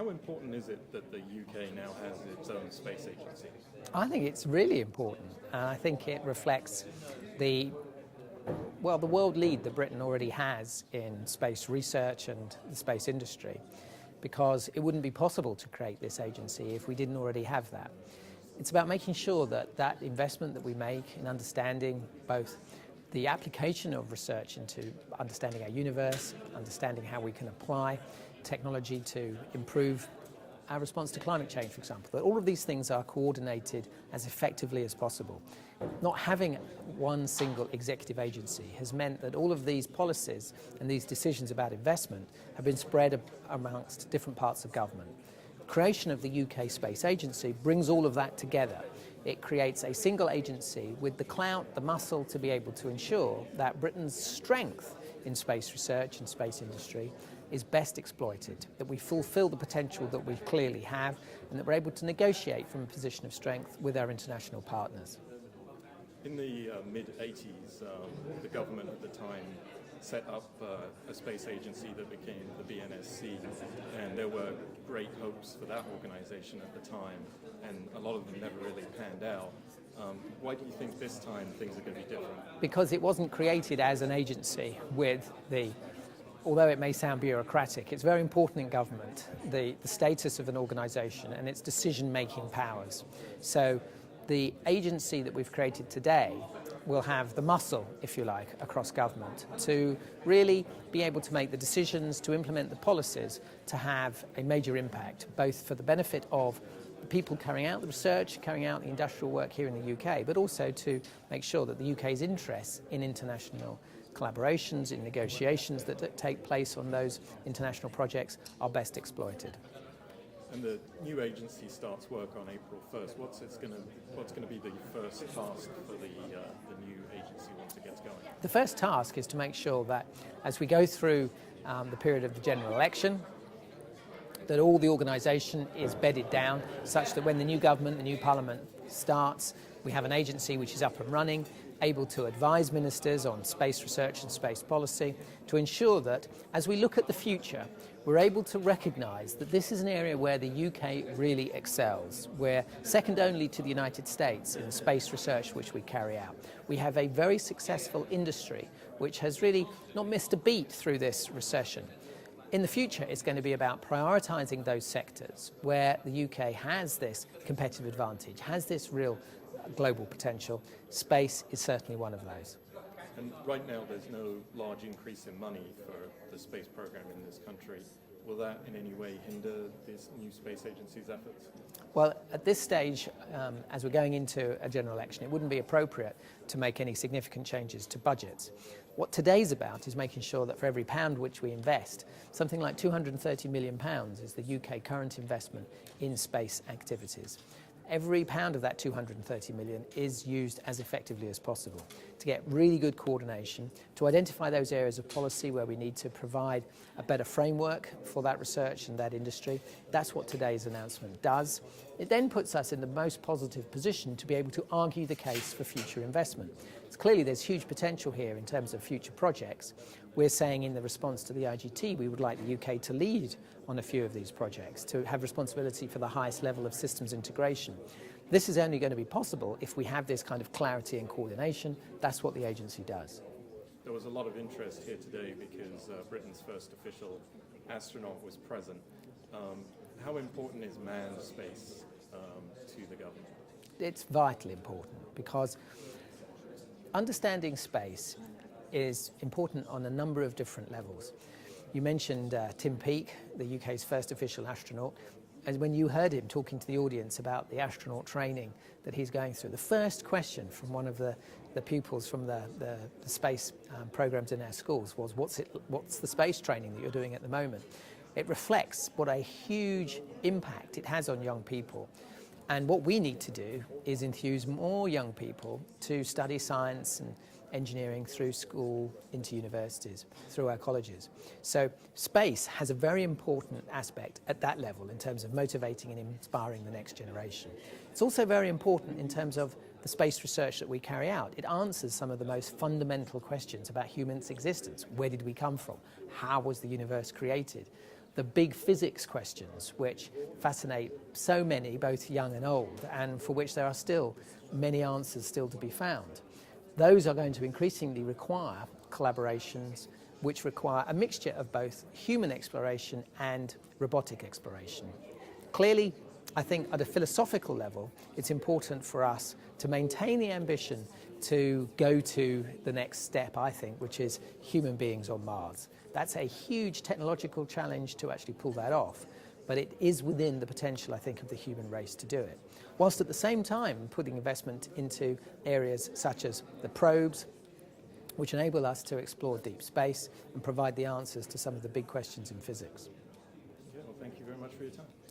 How important is it that the UK now has its own space agency? I think it's really important, and I think it reflects the world lead that Britain already has in space research and the space industry, because it wouldn't be possible to create this agency if we didn't already have that. It's about making sure that that investment that we make in understanding both the application of research into understanding our universe, understanding how we can apply technology to improve our response to climate change, for example, that all of these things are coordinated as effectively as possible. Not having one single executive agency has meant that all of these policies and these decisions about investment have been spread amongst different parts of government. Creation of the UK Space Agency brings all of that together. It creates a single agency with the clout, the muscle to be able to ensure that Britain's strength in space research and space industry is best exploited, that we fulfil the potential that we clearly have, and that we're able to negotiate from a position of strength with our international partners. In the mid-80s, the government at the time set up a space agency that became the BNSC, and there were great hopes for that organization at the time, and a lot of them never really panned out. Why do you think this time things are going to be different? Because it wasn't created as an agency with although it may sound bureaucratic, it's very important in government, the status of an organisation and its decision-making powers. So the agency that we've created today will have the muscle, if you like, across government to really be able to make the decisions, to implement the policies, to have a major impact, both for the benefit of the people carrying out the research, carrying out the industrial work here in the UK, but also to make sure that the UK's interests in international collaborations, in negotiations that take place on those international projects are best exploited. And the new agency starts work on April 1st. What's going to be the first task for the new agency once it gets going? The first task is to make sure that as we go through the period of the general election, that all the organisation is bedded down such that when the new government, the new parliament starts, we have an agency which is up and running, able to advise ministers on space research and space policy, to ensure that as we look at the future, we're able to recognise that this is an area where the UK really excels. We're second only to the United States in the space research which we carry out. We have a very successful industry which has really not missed a beat through this recession. In the future, it's going to be about prioritising those sectors where the UK has this competitive advantage, has this real global potential. Space is certainly one of those. And right now there's no large increase in money for the space program in this country. Will that in any way hinder this new space agency's efforts? Well, at this stage, as we're going into a general election, it wouldn't be appropriate to make any significant changes to budgets. What today's about is making sure that for every pound which we invest, something like £230 million is the UK current investment in space activities. Every pound of that 230 million is used as effectively as possible to get really good coordination, to identify those areas of policy where we need to provide a better framework for that research and that industry. That's what today's announcement does. It then puts us in the most positive position to be able to argue the case for future investment. Clearly there's huge potential here in terms of future projects. We're saying in the response to the IGT we would like the UK to lead on a few of these projects, to have responsibility for the highest level of systems integration. This is only going to be possible if we have this kind of clarity and coordination. That's what the agency does. There was a lot of interest here today because Britain's first official astronaut was present. How important is manned space to the government? It's vitally important because understanding space is important on a number of different levels. You mentioned Tim Peake, the UK's first official astronaut, and when you heard him talking to the audience about the astronaut training that he's going through, the first question from one of the pupils from the space programs in our schools was, what's the space training that you're doing at the moment? It reflects what a huge impact it has on young people. And what we need to do is enthuse more young people to study science and engineering through school, into universities, through our colleges. So space has a very important aspect at that level in terms of motivating and inspiring the next generation. It's also very important in terms of the space research that we carry out. It answers some of the most fundamental questions about human's existence. Where did we come from? How was the universe created? the big physics questions which fascinate so many, both young and old, and for which there are still many answers still to be found. Those are going to increasingly require collaborations which require a mixture of both human exploration and robotic exploration. Clearly, I think at a philosophical level, it's important for us to maintain the ambition to go to the next step, I think, which is human beings on Mars. That's a huge technological challenge to actually pull that off, but it is within the potential, I think, of the human race to do it. Whilst at the same time putting investment into areas such as the probes, which enable us to explore deep space and provide the answers to some of the big questions in physics. Yeah, well, thank you very much for your time.